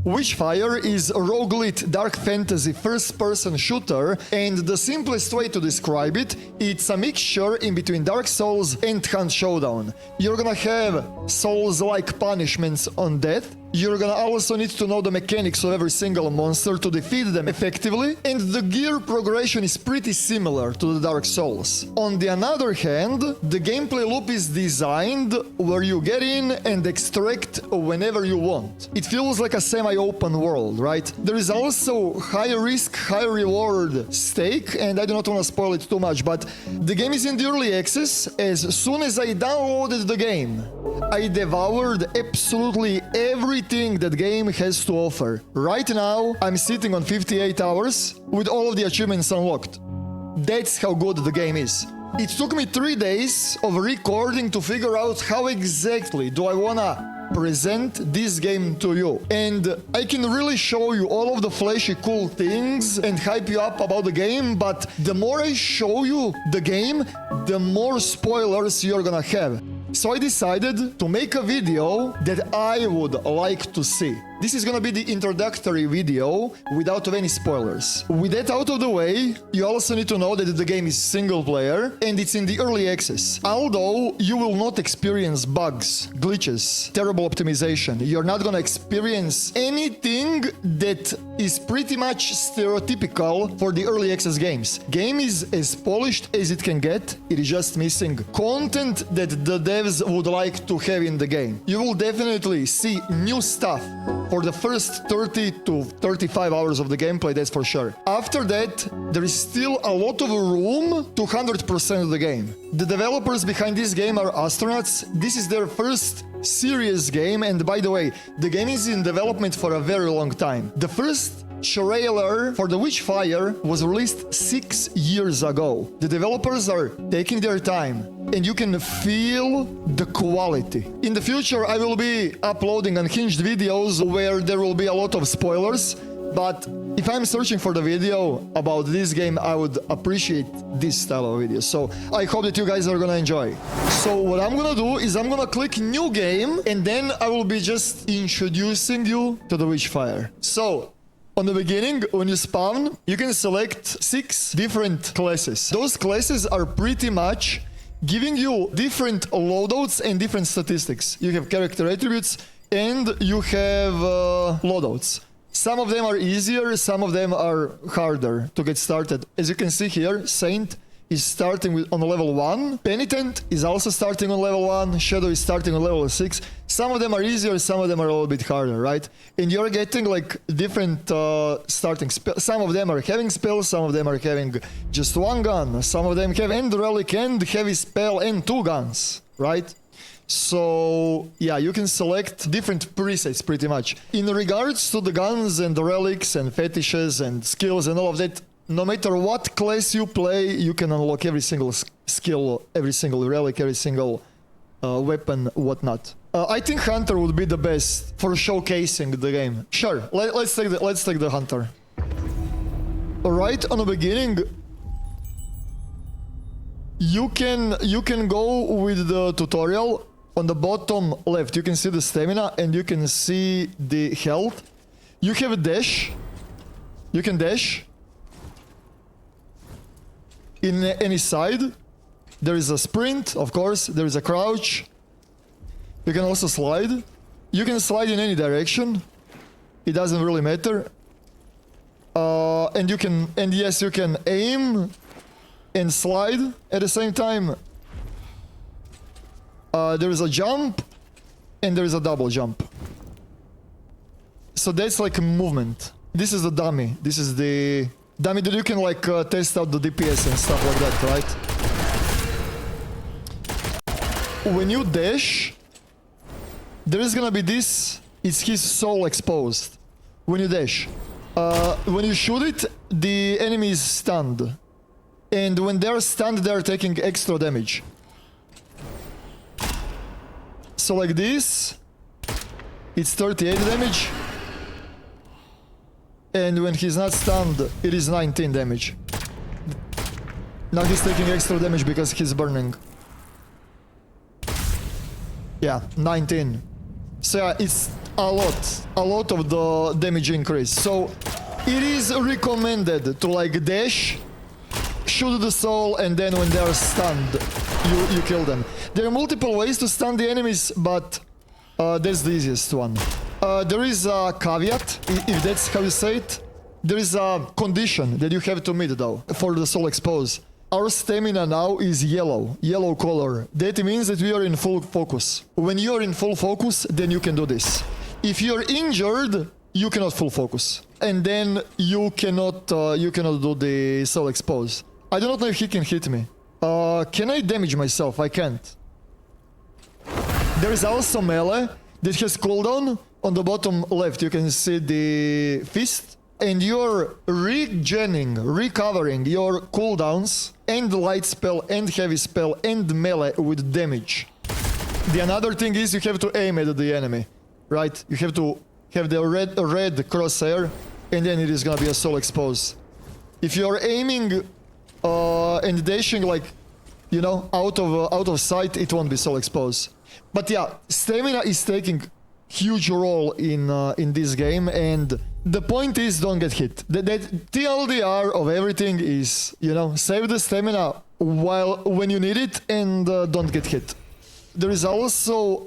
Witchfire is a roguelite dark fantasy first-person shooter, and the simplest way to describe it, it's a mixture in between Dark Souls and Hunt Showdown. You're gonna have Souls-like punishments on death. You're gonna also need to know the mechanics of every single monster to defeat them effectively, and the gear progression is pretty similar to the Dark Souls. On the other hand, the gameplay loop is designed where you get in and extract whenever you want. It feels like a semi-open world, right? There is also high risk, high reward stake, and I do not want to spoil it too much, but the game is in the early access. As soon as I downloaded the game, I devoured absolutely everything that game has to offer. Right now, I'm sitting on 58 hours with all of the achievements unlocked. That's how good the game is. It took me 3 days of recording to figure out how exactly do I wanna present this game to you. And I can really show you all of the flashy cool things and hype you up about the game, but the more I show you the game, the more spoilers you're gonna have. So I decided to make a video that I would like to see. This is gonna be the introductory video without any spoilers. With that out of the way, you also need to know that the game is single player and it's in the early access. Although you will not experience bugs, glitches, terrible optimization, you're not gonna experience anything that is pretty much stereotypical for the early access games. Game is as polished as it can get, it is just missing content that the devs would like to have in the game. You will definitely see new stuff for the first 30 to 35 hours of the gameplay, that's for sure. After that, there is still a lot of room to 100% of the game. The developers behind this game are Astronauts. This is their first serious game, and by the way, the game is in development for a very long time. The first trailer for the Witchfire was released 6 years ago. The developers are taking their time, and you can feel the quality. In the future, I will be uploading unhinged videos where there will be a lot of spoilers, but if I'm searching for the video about this game, I would appreciate this style of video. So I hope that you guys are gonna enjoy. So what I'm gonna do is I'm gonna click new game, and then I will be just introducing you to the Witchfire. So on the beginning, when you spawn, you can select 6 different classes. Those classes are pretty much giving you different loadouts and different statistics. You have character attributes and you have loadouts. Some of them are easier, some of them are harder to get started. As you can see here, Saint is starting on level 1. Penitent is also starting on level 1. Shadow is starting on level 6. Some of them are easier, some of them are a little bit harder, right? And you're getting like different starting spells. Some of them are having spells, some of them are having just 1 gun. Some of them have end relic and heavy spell and 2 guns, right? So yeah, you can select different presets pretty much. In regards to the guns and the relics and fetishes and skills and all of that, no matter what class you play, you can unlock every single skill, every single relic, every single weapon, whatnot. I think Hunter would be the best for showcasing the game. Sure, let's take the Hunter. Right on the beginning, you can go with the tutorial. On the bottom left, you can see the stamina and you can see the health. You have a dash. You can dash in any side. There is a sprint, of course. There is a crouch. You can also slide. You can slide in any direction. It doesn't really matter. And yes, you can aim and slide at the same time. There is a jump and there is a double jump. So that's like a movement. This is the dummy. This is the dummy that you can like test out the DPS and stuff like that, right? When you dash, there is gonna be this. It's his soul exposed. When you dash. When you shoot it, the enemy is stunned. And when they're stunned, they're taking extra damage. So like this, it's 38 damage. And when he's not stunned, it is 19 damage. Now he's taking extra damage because he's burning. Yeah, 19. So yeah, it's a lot of the damage increase. So it is recommended to like dash, shoot the soul, and then when they are stunned, you kill them. There are multiple ways to stun the enemies, but that's the easiest one. There is a caveat, if that's how you say it. There is a condition that you have to meet though, for the soul expose. Our stamina now is yellow color. That means that we are in full focus. When you are in full focus, then you can do this. If you are injured, you cannot full focus. And then you cannot do the soul expose. I do not know if he can hit me. Can I damage myself? I can't. There is also melee that has cooldown. On the bottom left, you can see the fist. And you're recovering your cooldowns and light spell and heavy spell and melee with damage. The another thing is you have to aim at the enemy, right? You have to have the red crosshair, and then it is gonna be a soul expose. If you're aiming and dashing like, you know, out of sight, it won't be soul expose. But yeah, stamina is taking huge role in this game, and the point is don't get hit. The TLDR of everything is, you know, save the stamina when you need it, and don't get hit. There is also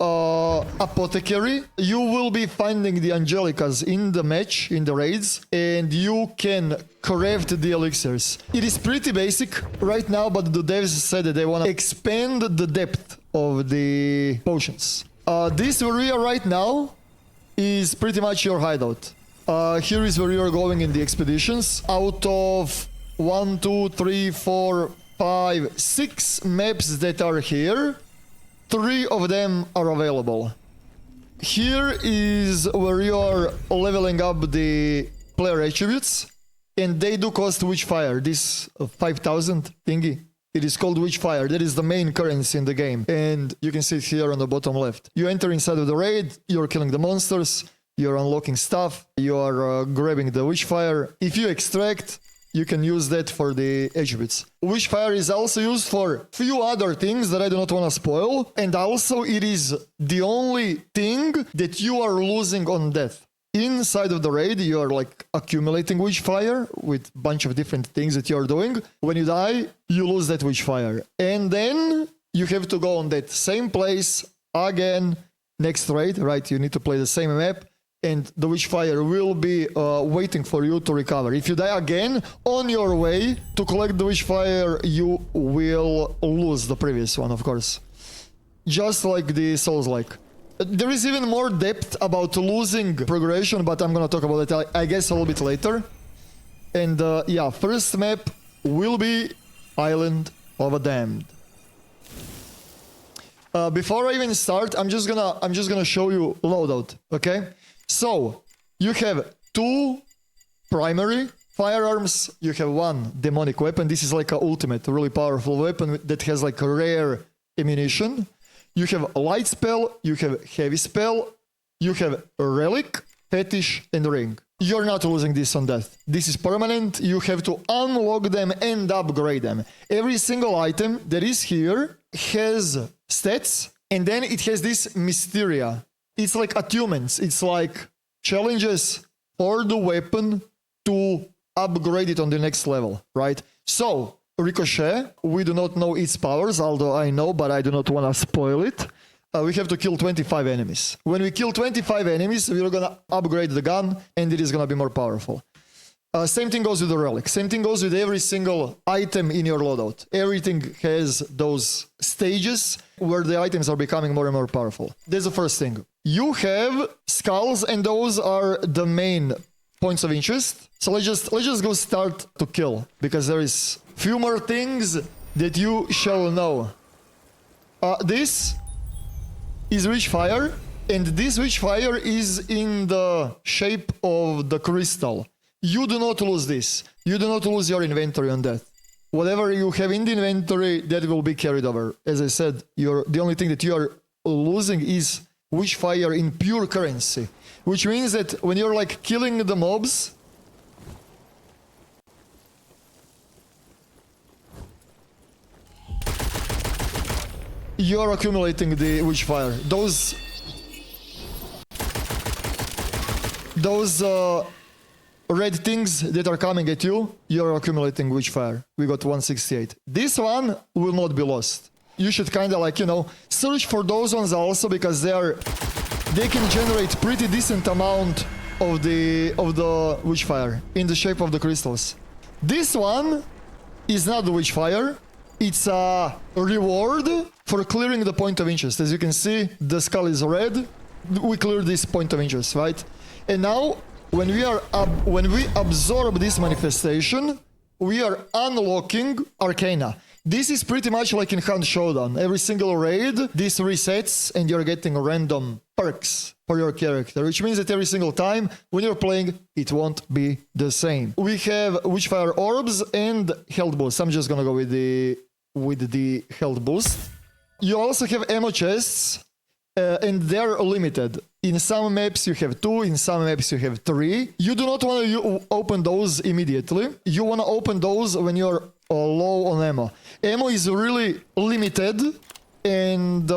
Apothecary. You will be finding the Angelicas in the match, in the raids, and you can craft the elixirs. It is pretty basic right now, but the devs said that they want to expand the depth of the potions. This area right now is pretty much your hideout. Here is where you are going in the expeditions. Out of 1, 2, 3, 4, 5, 6 maps that are here, 3 of them are available. Here is where you are leveling up the player attributes, and they do cost Witchfire, this 5000 thingy. It is called Witchfire. That is the main currency in the game, and you can see it here on the bottom left. You enter inside of the raid, you're killing the monsters, you're unlocking stuff, you are grabbing the Witchfire. If you extract, you can use that for the attributes. Witchfire is also used for few other things that I do not want to spoil, and also it is the only thing that you are losing on death. Inside of the raid, you are like accumulating Witchfire with a bunch of different things that you are doing. When you die, you lose that Witchfire. And then you have to go on that same place again next raid, right? You need to play the same map, and the Witchfire will be waiting for you to recover. If you die again, on your way to collect the Witchfire, you will lose the previous one, of course. Just like the Souls-like. There is even more depth about losing progression, but I'm gonna talk about it, I guess, a little bit later. And yeah, first map will be Island of the Damned. Before I even start, I'm just gonna show you loadout, okay? So you have 2 primary firearms. You have 1 demonic weapon. This is like an ultimate, really powerful weapon that has like a rare ammunition. You have a light spell, you have heavy spell, you have a relic, fetish, and ring. You're not losing this on death. This is permanent. You have to unlock them and upgrade them. Every single item that is here has stats, and then it has this Mysteria. It's like attunements. It's like challenges for the weapon to upgrade it on the next level, right? So, Richochet, we do not know its powers, although I know, but I do not want to spoil it. We have to kill 25 enemies. When we kill 25 enemies, we're gonna upgrade the gun, and it is gonna be more powerful. Same thing goes with the relic. Same thing goes with every single item in your loadout. Everything has those stages where the items are becoming more and more powerful. That's the first thing. You have skulls, and those are the main points of interest. So let's just go start to kill, because there is few more things that you shall know. This is Witchfire, and this Witchfire is in the shape of the crystal. You do not lose this. You do not lose your inventory on that. Whatever you have in the inventory, that will be carried over. As I said, the only thing that you are losing is Witchfire in pure currency, which means that when you're like killing the mobs, you're accumulating the Witchfire. those red things that are coming at you, you're accumulating Witchfire. We got 168. This one will not be lost. You should kind of like, you know, search for those ones also because they can generate pretty decent amount of the Witchfire in the shape of the crystals. This one is not the Witchfire. It's a reward for clearing the point of interest. As you can see, the skull is red. We cleared this point of interest, right? And now, when we absorb this manifestation, we are unlocking Arcana. This is pretty much like in Hunt Showdown. Every single raid, this resets and you're getting random perks for your character, which means that every single time when you're playing, it won't be the same. We have Witchfire Orbs and Health Boost. I'm just gonna go with the Health Boost. You also have ammo chests, and they're limited. In some maps you have 2, in some maps you have 3. You do not want to open those immediately. You want to open those when you're low on ammo. Ammo is really limited and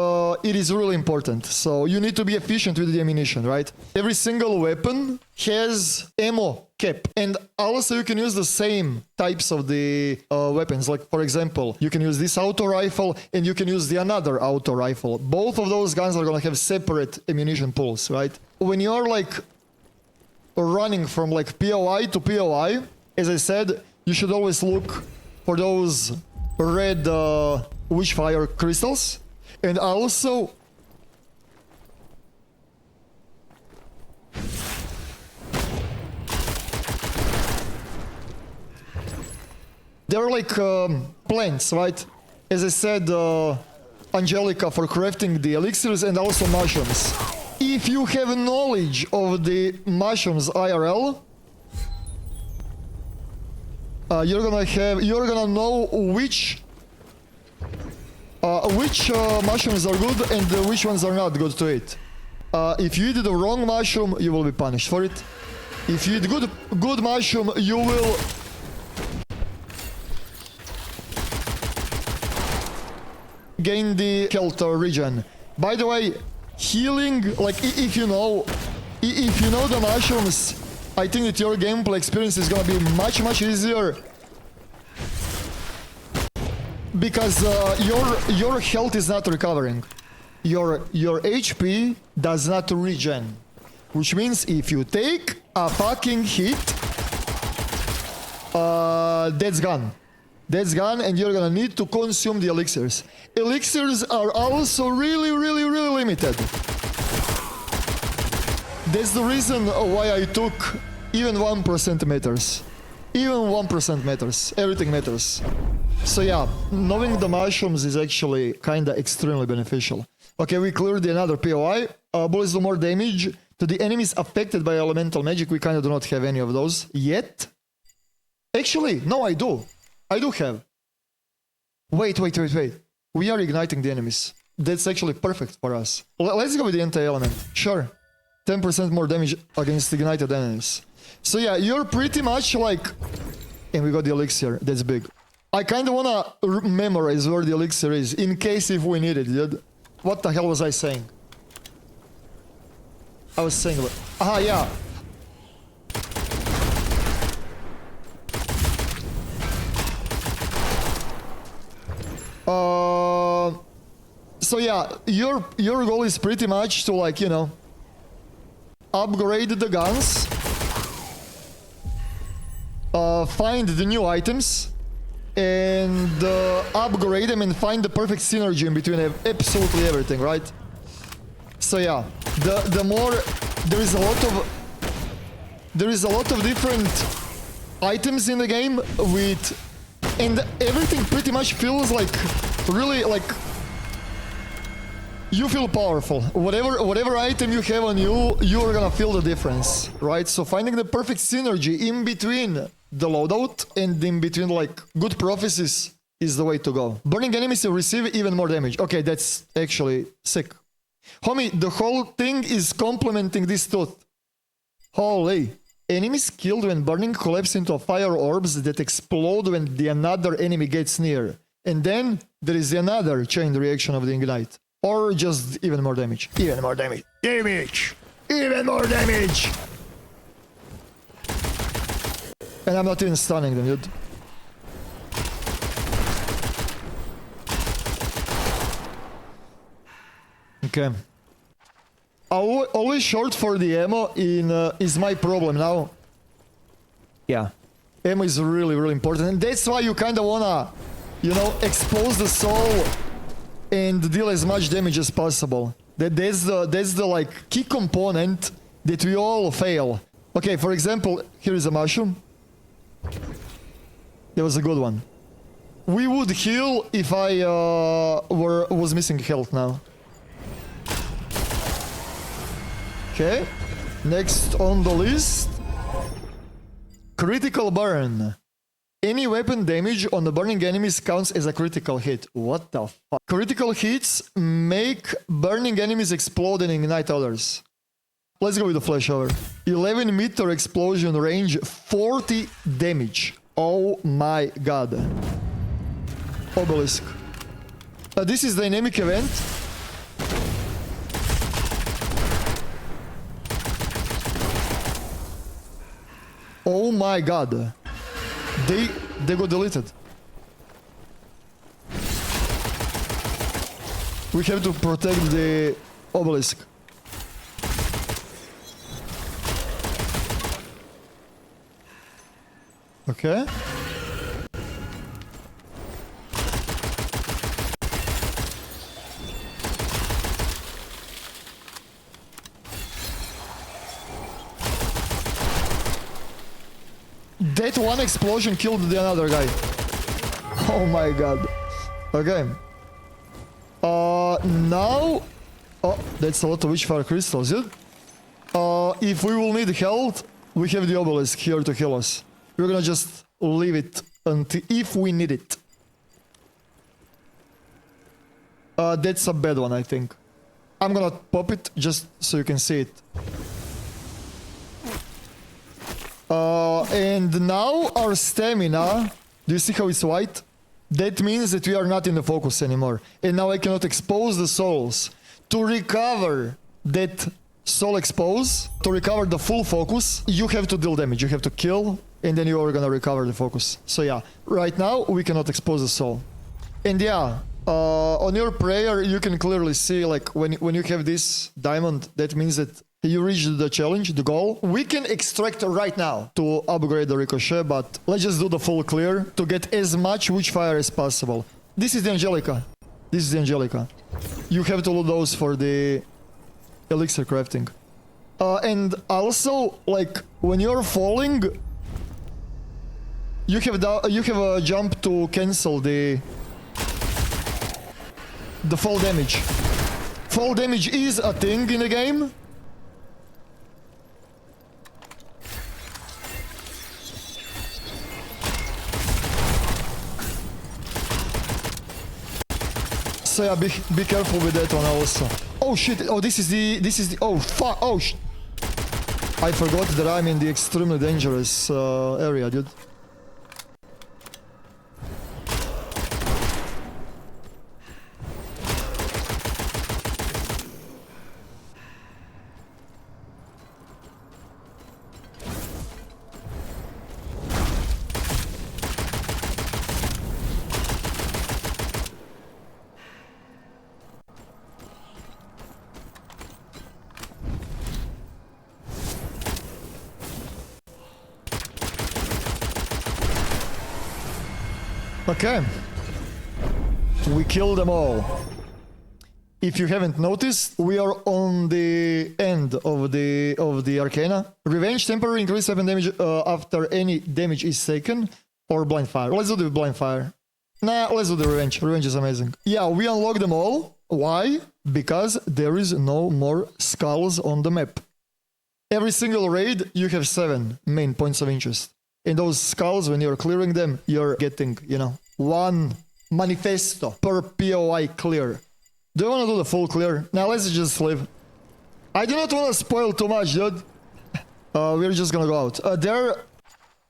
it is really important. So you need to be efficient with the ammunition, right? Every single weapon has ammo cap. And also you can use the same types of the weapons. Like for example, you can use this auto rifle and you can use the another auto rifle. Both of those guns are gonna have separate ammunition pools, right? When you're like running from like POI to POI, as I said, you should always look for those red Witchfire Crystals. And also they're like plants, right? As I said, Angelica for crafting the elixirs and also mushrooms. If you have knowledge of the mushrooms IRL, you're gonna know which mushrooms are good and which ones are not good to eat. If you eat the wrong mushroom, you will be punished for it. If you eat good mushroom, you will gain the health regen. By the way, healing, like if you know the mushrooms, I think that your gameplay experience is gonna be much easier. Because your health is not recovering. Your HP does not regen. Which means if you take a fucking hit, that's gone. That's gone and you're gonna need to consume the elixirs. Elixirs are also really limited. That's the reason why I took even 1% matters. Even 1% matters. Everything matters. So yeah, knowing the mushrooms is actually kinda extremely beneficial. Okay, we cleared another POI. Bullets do more damage to the enemies affected by elemental magic. We kinda do not have any of those yet. Actually, no, I do. I do have. Wait. We are igniting the enemies. That's actually perfect for us. Let's go with the anti-element. Sure. 10% more damage against ignited enemies. So yeah, you're pretty much like... And we got the elixir. That's big. I kinda wanna memorize where the elixir is, in case if we need it, dude. What the hell was I saying? I was saying... Aha, yeah. So yeah, your goal is pretty much to like, you know, upgrade the guns, find the new items, and upgrade them and find the perfect synergy in between absolutely everything, right? So yeah, the more there is a lot of different items in the game with, and everything pretty much feels like really like you feel powerful. Whatever item you have on you, you're gonna feel the difference, right? So finding the perfect synergy in between the loadout and in between like good prophecies is the way to go. Burning enemies will receive even more damage. Okay, that's actually sick. Homie, the whole thing is complementing this tooth. Holy. Enemies killed when burning collapse into fire orbs that explode when another enemy gets near. And then there is another chain reaction of the ignite. Or just even more damage. Even more damage. Even more damage! And I'm not even stunning them, dude. Okay. Always short for the ammo is my problem now. Yeah. Ammo is really, really important. And that's why you kind of wanna, you know, expose the soul and deal as much damage as possible. That's the like key component that we all fail. Okay, for example, here is a mushroom. That was a good one. We would heal if I was missing health now. Okay, next on the list. Critical burn. Any weapon damage on the burning enemies counts as a critical hit. What the fuck? Critical hits make burning enemies explode and ignite others. Let's go with the flashover. 11 meter explosion range, 40 damage. Oh my god. Obelisk. This is dynamic event. Oh my god. They got deleted. We have to protect the obelisk. Okay. That one explosion killed the another guy. Oh my god. Okay. Now... Oh, that's a lot of Witchfire Crystals, yeah? If we will need health, we have the obelisk here to heal us. We're gonna just leave it until if we need it. That's a bad one, I think. I'm gonna pop it just so you can see it. And now our stamina, do you see how it's white? That means that we are not in the focus anymore. And now I cannot expose the souls. To recover that soul expose, to recover the full focus, you have to deal damage. You have to kill, and then you are gonna recover the focus. So yeah, right now we cannot expose the soul. And yeah, on your prayer, you can clearly see, like, when you have this diamond, that means that you reached the challenge, the goal. We can extract right now to upgrade the Ricochet, but let's just do the full clear to get as much Witchfire as possible. This is the Angelica. This is the Angelica. You have to loot those for the Elixir crafting. And also, like, when you're falling, you have a jump to cancel the fall damage. Fall damage is a thing in the game. So yeah, be careful with that one also. Oh shit! Oh, this is the. Oh fuck! Oh I forgot that I'm in the extremely dangerous area, dude. Okay, we killed them all. If you haven't noticed, we are on the end of the Arcana. Revenge, temporary increase weapon damage after any damage is taken, or blind fire. Let's do the blind fire. Nah, let's do the revenge. Revenge is amazing. Yeah, we unlock them all. Why? Because there is no more skulls on the map. Every single raid, you have 7 main points of interest. In those skulls, when you're clearing them, you're getting, you know, 1 manifesto per POI clear. Do you want to do the full clear? Now let's just leave. I do not want to spoil too much, dude. We're just gonna go out. There are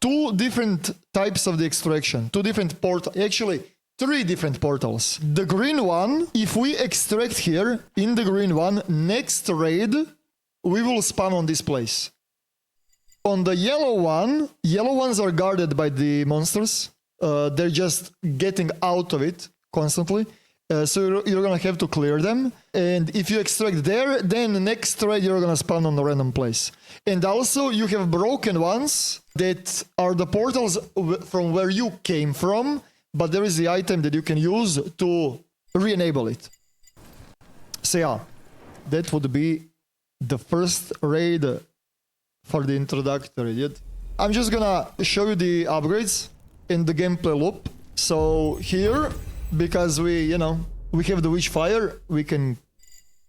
2 different types of the extraction. 2 different portals. Actually, 3 different portals. The green one, if we extract here, in the green one, next raid, we will spawn on this place. On the yellow ones are guarded by the monsters. They're just getting out of it constantly. So you're gonna have to clear them. And if you extract there, then the next raid you're gonna spawn on a random place. And also you have broken ones that are the portals from where you came from, but there is the item that you can use to re-enable it. So yeah, that would be the first raid for the introductory, dude. I'm just gonna show you the upgrades in the gameplay loop. So here, because we have the Witchfire, we can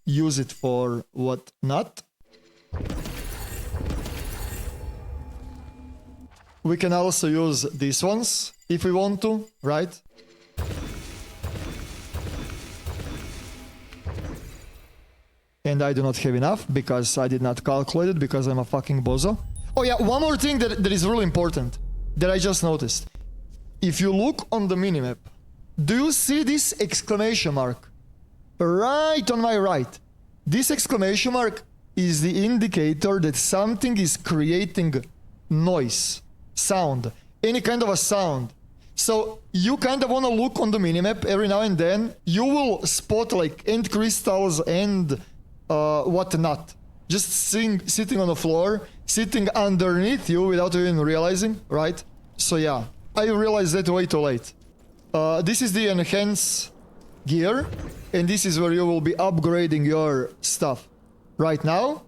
use it for what not. We can also use these ones if we want to, right? And I do not have enough because I did not calculate it because I'm a fucking bozo. Oh yeah, one more thing that is really important that I just noticed. If you look on the minimap, do you see this exclamation mark? Right on my right. This exclamation mark is the indicator that something is creating noise, sound, any kind of a sound. So you kind of want to look on the minimap every now and then. You will spot like end crystals and whatnot. Just sitting on the floor, sitting underneath you without even realizing, right? So yeah, I realized that way too late. This is the enhance gear, and this is where you will be upgrading your stuff. Right now,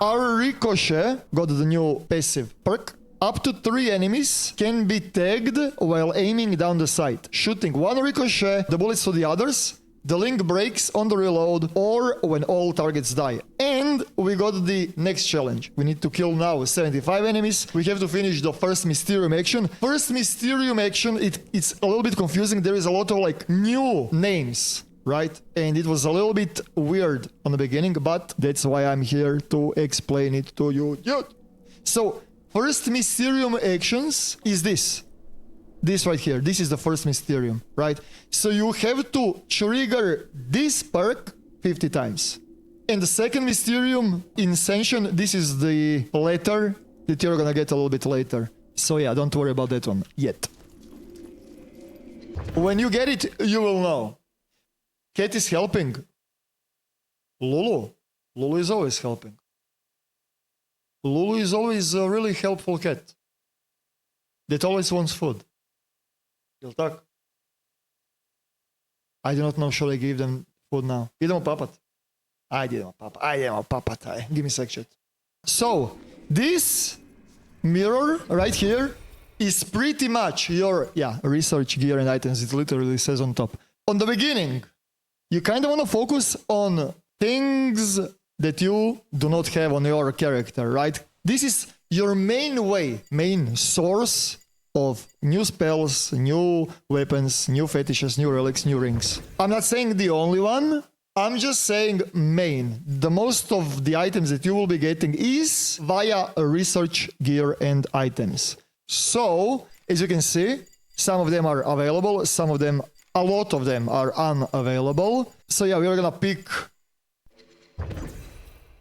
our Richochet got the new passive perk. Up to 3 enemies can be tagged while aiming down the sight, shooting one ricochet, the bullets to the others. The link breaks on the reload or when all targets die. And we got the next challenge. We need to kill now 75 enemies. We have to finish the first Mysterium action. First Mysterium action, it's a little bit confusing. There is a lot of like new names, right? And it was a little bit weird on the beginning, but that's why I'm here to explain it to you. So, first Mysterium actions is this. This right here. This is the first Mysterium, right? So you have to trigger this perk 50 times. And the second Mysterium, Incentation, this is the letter that you're gonna get a little bit later. So yeah, don't worry about that one yet. When you get it, you will know. Cat is helping. Lulu is always helping. Lulu is always a really helpful cat that always wants food. You'll talk. I do not know, should I give them food now? Idemo papat. Idemo papat. Give me a sec, chat. So, this mirror right here is pretty much your, research gear and items. It literally says on top. On the beginning, you kind of want to focus on things that you do not have on your character, right? This is your main source of new spells, new weapons, new fetishes, new relics, new rings. I'm not saying the only one, I'm just saying main. The most of the items that you will be getting is via research gear and items. So, as you can see, some of them are available, a lot of them are unavailable. So yeah, we're gonna pick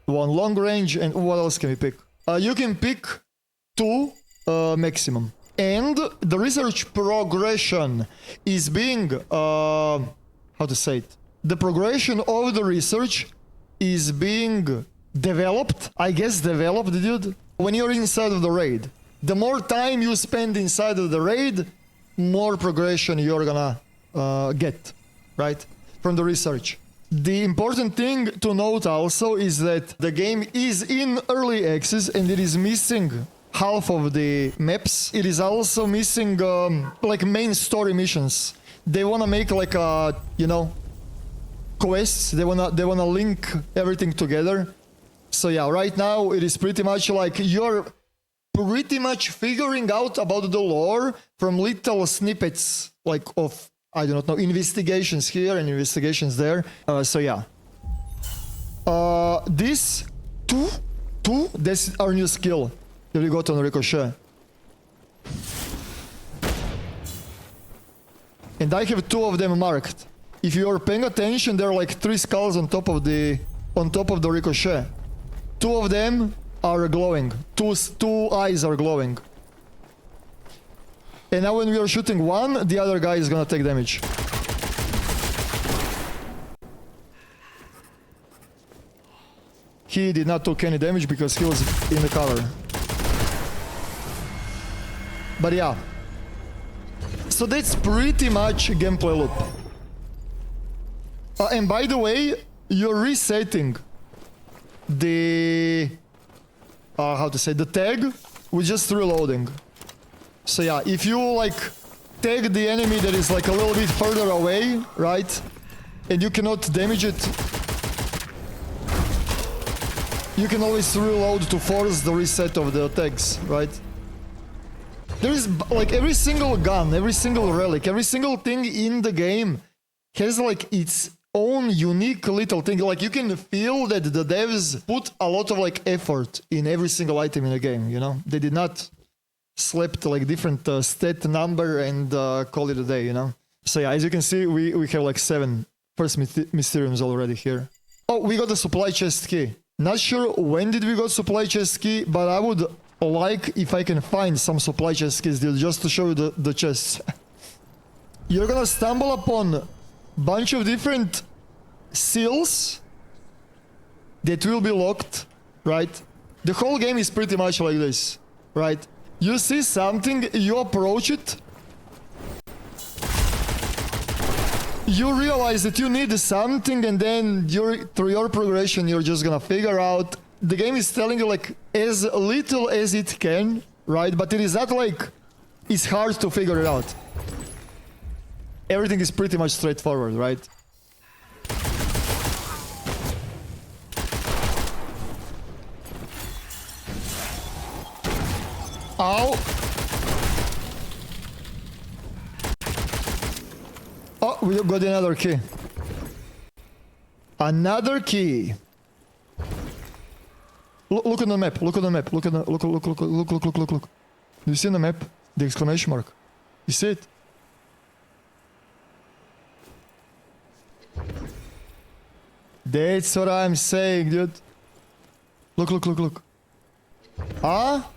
one long range, and what else can we pick? You can pick 2 maximum. And the research progression is being, how to say it? The progression of the research is being developed, dude. When you're inside of the raid, the more time you spend inside of the raid, more progression you're gonna get, right? From the research. The important thing to note also is that the game is in early access and it is missing half of the maps. It is also missing like main story missions. They wanna make like a, quests. They wanna link everything together. So yeah, right now it is pretty much like you're pretty much figuring out about the lore from little snippets like of, I do not know, investigations here and investigations there. So yeah. This two, that's our new skill that we got on Ricochet. And I have 2 of them marked. If you are paying attention, there are like 3 skulls on top of the on top of the Ricochet. 2 of them are glowing. Two eyes are glowing. And now when we are shooting one, the other guy is gonna take damage. He did not take any damage because he was in the cover. But yeah. So that's pretty much gameplay loop. And by the way, you're resetting the... how to say, the tag with just reloading. So yeah, if you like tag the enemy that is like a little bit further away, right? And you cannot damage it, you can always reload to force the reset of the tags, right? There is like every single gun, every single relic, every single thing in the game has like its own unique little thing. Like you can feel that the devs put a lot of like effort in every single item in the game, you know? They did not slept like different stat number and call it a day, you know? So yeah, as you can see, we have like 7 first Mysteriums already here. Oh, we got the supply chest key. Not sure when did we got supply chest key, but I would like if I can find some supply chest keys, dude, just to show you the chests. You're gonna stumble upon bunch of different seals that will be locked, right? The whole game is pretty much like this, right? You see something, you approach it, you realize that you need something, and then through your progression you're just gonna figure out. The game is telling you like as little as it can, right? But it is not like it's hard to figure it out. Everything is pretty much straightforward, right? Ow! Oh, we got another key. Another key. Look on the map. Look on the map. Look. Do you see on the map the exclamation mark? You see it? That's what I'm saying, dude. Look. Ah,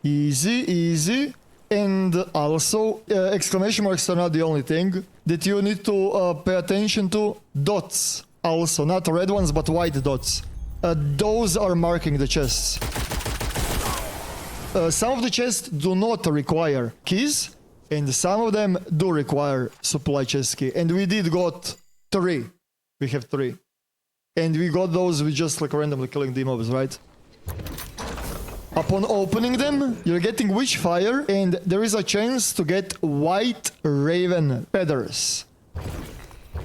easy. And also, exclamation marks are not the only thing that you need to pay attention to. Dots also, not red ones, but white dots. Those are marking the chests. Some of the chests do not require keys, and some of them do require supply chest key. And we did got 3. We have 3. And we got those with just like randomly killing the mobs, right? Upon opening them, you're getting Witchfire, and there is a chance to get White Raven Feathers.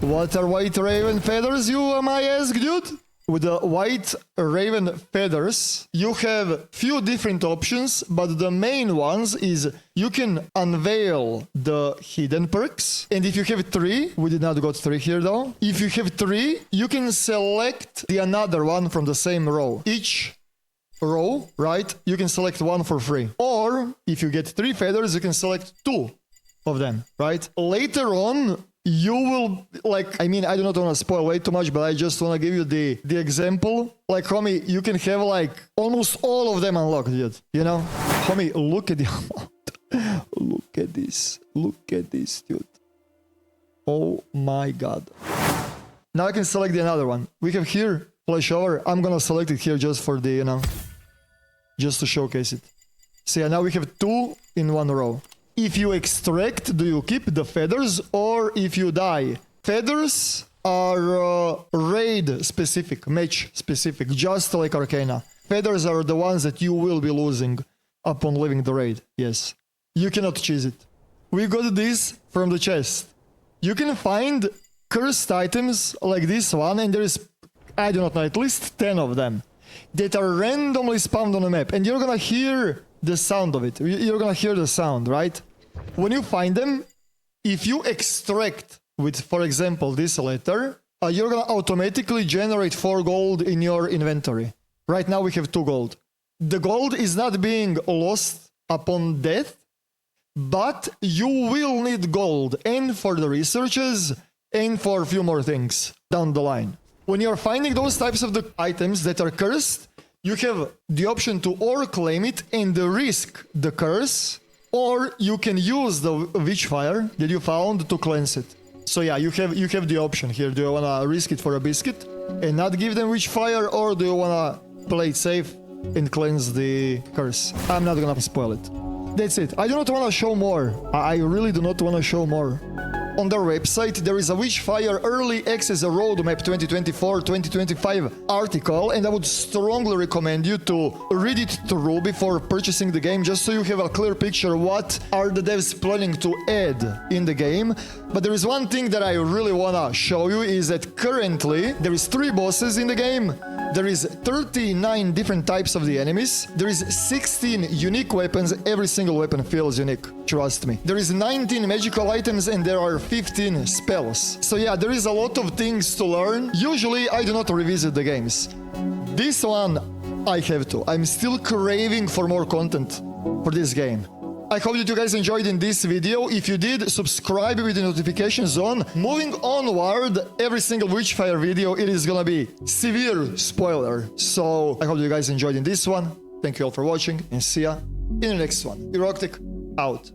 What are White Raven Feathers, you might ask, dude? With the White Raven Feathers, you have few different options, but the main ones is you can unveil the hidden perks, and if you have 3, we did not got 3 here though, if you have 3, you can select the another one from the same row. Each row, right, you can select 1 for free. Or, if you get 3 feathers, you can select 2 of them, right? Later on, you will, like, I mean, I do not want to spoil way too much, but I just want to give you the example. Like, homie, you can have, like, almost all of them unlocked, dude, you know? Homie, look at the amount. Look at this, dude. Oh my god. Now I can select the another one. We have here, flash over. I'm gonna select it here just for the, you know, just to showcase it. So yeah, now we have 2 in 1 row. If you extract, do you keep the feathers, or if you die? Feathers are raid specific, match specific, just like Arcana. Feathers are the ones that you will be losing upon leaving the raid, yes. You cannot choose it. We got this from the chest. You can find cursed items like this one, and there is, I do not know, at least 10 of them that are randomly spawned on the map, and you're gonna hear the sound of it. You're gonna hear the sound, right? When you find them, if you extract with, for example, this letter, you're gonna automatically generate 4 gold in your inventory. Right now we have 2 gold. The gold is not being lost upon death, but you will need gold, and for the researches, and for a few more things down the line. When you're finding those types of the items that are cursed, you have the option to or claim it and risk the curse, or you can use the Witchfire that you found to cleanse it. So yeah, you have the option here. Do you wanna risk it for a biscuit and not give them Witchfire, or do you wanna play it safe and cleanse the curse? I'm not gonna spoil it. That's it. I do not wanna show more. I really do not wanna show more. On their website, there is a Witchfire Early Access Roadmap 2024-2025 article, and I would strongly recommend you to read it through before purchasing the game, just so you have a clear picture what are the devs planning to add in the game. But there is one thing that I really wanna show you is that currently there is 3 bosses in the game. There is 39 different types of the enemies. There is 16 unique weapons. Every single weapon feels unique, trust me. There is 19 magical items and there are 15 spells. So yeah, there is a lot of things to learn. Usually I do not revisit the games. This one I have to. I'm still craving for more content for this game. I hope that you guys enjoyed in this video. If you did, subscribe with the notifications on. Moving onward, every single Witchfire video, it is gonna be severe spoiler. So I hope you guys enjoyed in this one. Thank you all for watching and see ya in the next one. Eroctic out.